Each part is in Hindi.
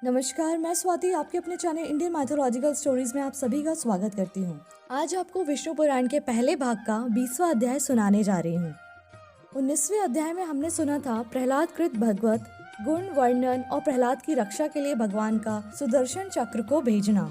नमस्कार, मैं स्वाति आपके अपने चैनल इंडियन माइथोलॉजिकल स्टोरीज में आप सभी का स्वागत करती हूँ। आज आपको विष्णु पुराण के पहले भाग का 20वां अध्याय सुनाने जा रही हूँ। 19वें अध्याय में हमने सुना था प्रहलाद कृत भगवत गुण वर्णन और प्रहलाद की रक्षा के लिए भगवान का सुदर्शन चक्र को भेजना।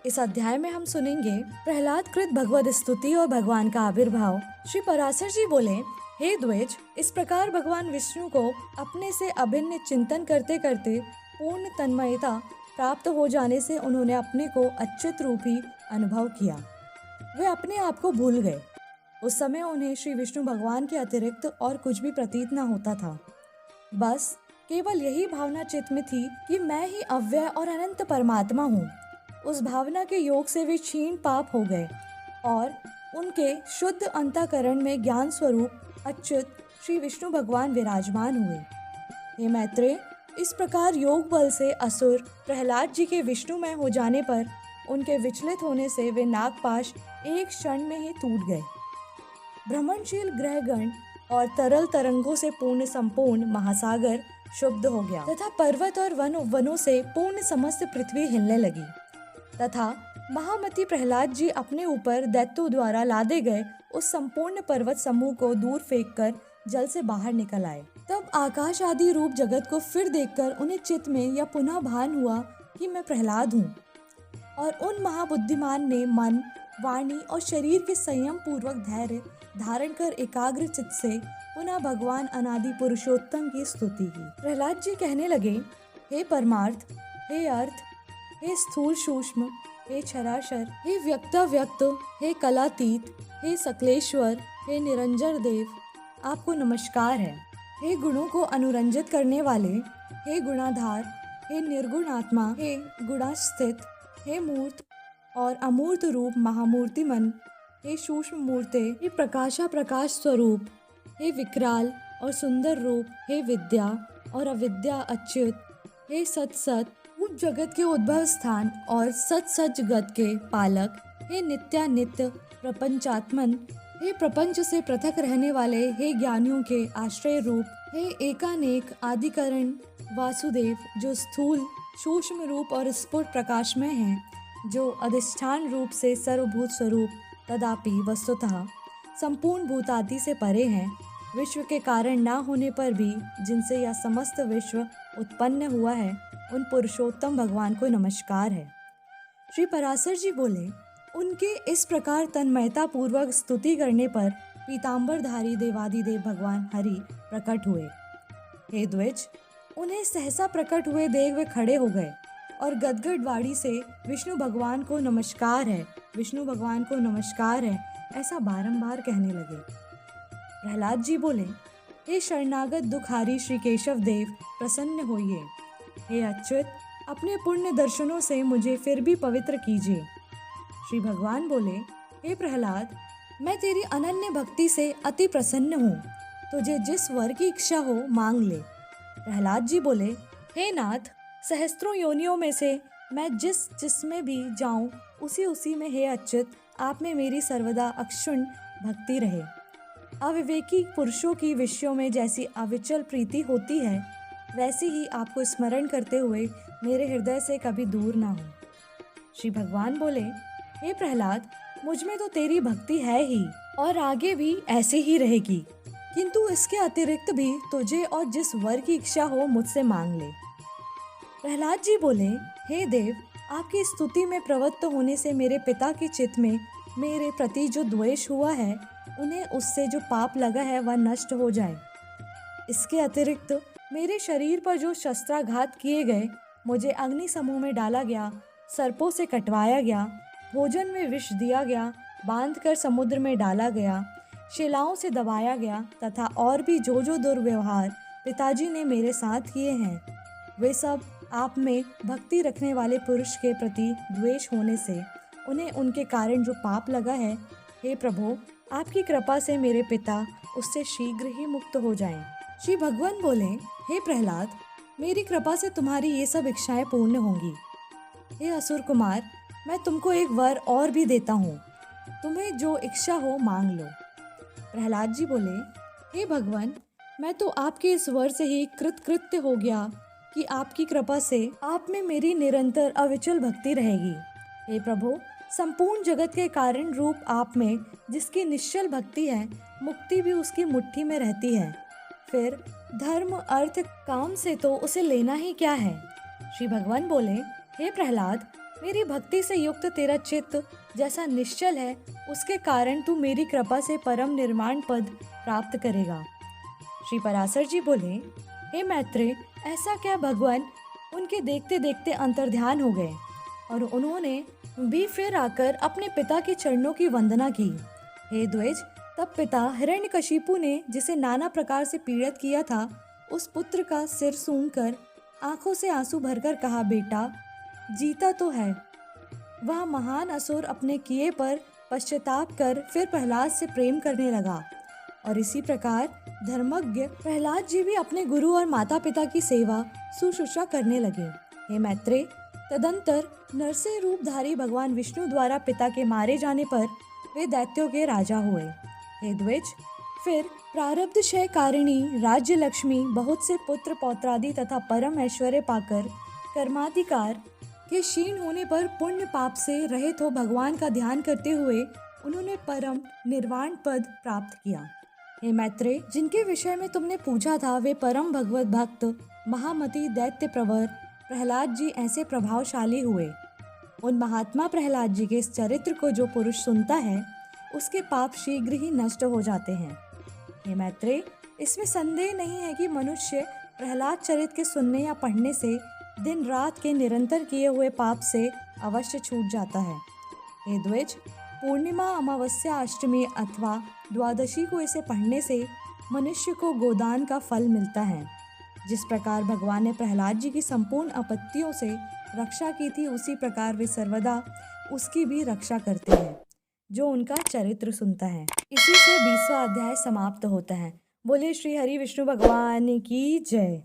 इस अध्याय में हम सुनेंगे प्रहलाद कृत भगवत स्तुति और भगवान का आविर्भाव। श्री पराशर जी बोले, हे द्विज, इस प्रकार भगवान विष्णु को अपने से अभिन्न चिंतन करते करते पूर्ण तन्मयता प्राप्त हो जाने से उन्होंने अपने को अच्युत रूप ही अनुभव किया। वे अपने आप को भूल गए। उस समय उन्हें श्री विष्णु भगवान के अतिरिक्त और कुछ भी प्रतीत न होता था। बस केवल यही भावना चित्त में थी कि मैं ही अव्यय और अनंत परमात्मा हूँ। उस भावना के योग से वे क्षीण पाप हो गए और उनके शुद्ध अंतःकरण में ज्ञान स्वरूप अच्युत श्री विष्णु भगवान विराजमान हुए। हे मैत्रेय, इस प्रकार योग बल से असुर प्रहलाद जी के विष्णुमय हो जाने पर उनके विचलित होने से वे नागपाश एक क्षण में ही टूट गए। भ्रमणशील ग्रहगण और तरल तरंगों से पूर्ण संपूर्ण महासागर शुद्ध हो गया तथा पर्वत और वनों से पूर्ण समस्त पृथ्वी हिलने लगी तथा महामती प्रहलाद जी अपने ऊपर दैत्यों द्वारा लादे गए उस संपूर्ण पर्वत समूह को दूर फेंककर जल से बाहर निकल आए। तब आकाश आदि रूप जगत को फिर देखकर उन्हें चित्त में या पुनः भान हुआ कि मैं प्रहलाद हूँ, और उन महाबुद्धिमान ने मन, वाणी और शरीर के संयम पूर्वक धैर्य धारण कर एकाग्र चित्त से पुनः भगवान अनादि पुरुषोत्तम की स्तुति की। प्रहलाद जी कहने लगे, हे परमार्थ, हे अर्थ, हे स्थूल सूक्ष्म, हे क्षराक्षर, हे व्यक्त, हे कलातीत, हे सकलेश्वर, हे निरंजन देव, आपको नमस्कार है। हे गुणों को अनुरंजित करने वाले, हे गुणाधार, हे निर्गुण आत्मा, हे गुणास्थित, हे मूर्त और अमूर्त रूप महामूर्तिमन, हे सूक्ष्म मूर्ते, हे प्रकाशा प्रकाश स्वरूप, हे विकराल और सुंदर रूप, हे विद्या और अविद्या अच्युत, हे सत उस जगत के उद्भव स्थान और सत जगत के पालक, हे नित्यानित्य प्रपंचात्मन, हे प्रपंच से पृथक रहने वाले, हे ज्ञानियों के आश्रय रूप, हे एकानेक आदिकरण वासुदेव, जो स्थूल सूक्ष्म रूप और स्फुट प्रकाश में हैं, जो अधिष्ठान रूप से सर्वभूत स्वरूप तदापि वस्तुतः संपूर्ण भूतादि से परे हैं, विश्व के कारण ना होने पर भी जिनसे यह समस्त विश्व उत्पन्न हुआ है, उन पुरुषोत्तम भगवान को नमस्कार है। श्री पराशर जी बोले, उनके इस प्रकार तन्मयता पूर्वक स्तुति करने पर पीताम्बरधारी देवादिदेव भगवान हरि प्रकट हुए। हे द्विज, उन्हें सहसा प्रकट हुए देख वे खड़े हो गए और गदगद वाणी से विष्णु भगवान को नमस्कार है, विष्णु भगवान को नमस्कार है, ऐसा बारंबार कहने लगे। प्रहलाद जी बोले, हे शरणागत दुखारी श्री केशव देव, प्रसन्न होइए। हे अच्युत, अपने पुण्य दर्शनों से मुझे फिर भी पवित्र कीजिए। श्री भगवान बोले, हे प्रहलाद, मैं तेरी अनन्य भक्ति से अति प्रसन्न हूँ, तुझे जिस वर की इच्छा हो मांग ले। प्रहलाद जी बोले, हे नाथ, सहस्त्रों योनियों में से मैं जिसमें भी जाऊँ उसी में हे अच्युत, आप में मेरी सर्वदा अक्षुण्ण भक्ति रहे। अविवेकी पुरुषों की विषयों में जैसी अविचल प्रीति होती है, वैसी ही आपको स्मरण करते हुए मेरे हृदय से कभी दूर ना हो। श्री भगवान बोले, हे प्रहलाद, मुझ में तो तेरी भक्ति है ही और आगे भी ऐसे ही रहेगी, किंतु इसके अतिरिक्त भी तुझे और जिस वर की इच्छा हो मुझसे मांग ले। प्रहलाद जी बोले, हे देव, आपकी स्तुति में प्रवृत्त होने से मेरे पिता के चित्त में मेरे प्रति जो द्वेष हुआ है, उन्हें उससे जो पाप लगा है वह नष्ट हो जाए। इसके अतिरिक्त मेरे शरीर पर जो शस्त्राघात किए गए, मुझे अग्नि समूह में डाला गया, सर्पों से कटवाया गया, भोजन में विष दिया गया, बांधकर समुद्र में डाला गया, शिलाओं से दबाया गया तथा और भी जो दुर्व्यवहार पिताजी ने मेरे साथ किए हैं, वे सब आप में भक्ति रखने वाले पुरुष के प्रति द्वेष होने से उन्हें उनके कारण जो पाप लगा है, हे प्रभु, आपकी कृपा से मेरे पिता उससे शीघ्र ही मुक्त हो जाएं। श्री भगवान बोले, हे प्रहलाद, मेरी कृपा से तुम्हारी ये सब इच्छाएं पूर्ण होंगी। हे असुर कुमार, मैं तुमको एक वर और भी देता हूँ, तुम्हें जो इच्छा हो मांग लो। प्रहलाद जी बोले, हे भगवान, मैं तो आपके इस वर से ही कृतकृत्य हो गया कि आपकी कृपा से आप में मेरी निरंतर अविचल भक्ति रहेगी। हे प्रभु, संपूर्ण जगत के कारण रूप आप में जिसकी निश्चल भक्ति है, मुक्ति भी उसकी मुट्ठी में रहती है। फिर धर्म अर्थ काम से तो उसे लेना ही क्या है। श्री भगवान बोले, हे प्रहलाद, मेरी भक्ति से युक्त तेरा चित्त जैसा निश्चल है, उसके कारण तू मेरी कृपा से परम निर्वाण पद प्राप्त करेगा। श्री पराशर जी बोले, हे मैत्रेय, ऐसा क्या भगवान उनके देखते देखते अंतर्ध्यान हो गए और उन्होंने भी फिर आकर अपने पिता के चरणों की वंदना की। हे द्विज, तब पिता हिरण्यकशिपु ने जिसे नाना प्रकार से पीड़ित किया था, उस पुत्र का सिर सूंघकर आंखों से आंसू भरकर कहा, बेटा जीता तो है। वह महान असुर अपने किए पर पश्चाताप कर फिर प्रहलाद से प्रेम करने लगा और इसी प्रकार धर्मज्ञ प्रहलाद जी भी अपने गुरु और माता पिता की सेवा शुश्रूषा करने लगे। हे मैत्रेय, तदंतर नरसिंह रूपधारी भगवान विष्णु द्वारा पिता के मारे जाने पर वे दैत्यों के राजा हुए। हे द्विज, फिर प्रारब्धक्षय कारिणी राज्य लक्ष्मी बहुत से पुत्र पौत्रादि तथा परम ऐश्वर्य पाकर कर्माधिकार के क्षीण होने पर पुण्य पाप से रहित हो भगवान का ध्यान करते हुए उन्होंने परम निर्वाण पद प्राप्त किया। हे मैत्रेय, जिनके विषय में तुमने पूछा था, वे परम भगवत भक्त महामति दैत्य प्रवर प्रहलाद जी ऐसे प्रभावशाली हुए। उन महात्मा प्रहलाद जी के इस चरित्र को जो पुरुष सुनता है, उसके पाप शीघ्र ही नष्ट हो जाते हैं। हे मैत्रेय, इसमें संदेह नहीं है कि मनुष्य प्रहलाद चरित्र के सुनने या पढ़ने से दिन रात के निरंतर किए हुए पाप से अवश्य छूट जाता है। हे द्विज, पूर्णिमा, अमावस्या, अष्टमी अथवा द्वादशी को इसे पढ़ने से मनुष्य को गोदान का फल मिलता है। जिस प्रकार भगवान ने प्रहलाद जी की संपूर्ण आपत्तियों से रक्षा की थी, उसी प्रकार वे सर्वदा उसकी भी रक्षा करते हैं जो उनका चरित्र सुनता है। इसी से 20वां अध्याय समाप्त होता है। बोले श्री हरि विष्णु भगवान की जय।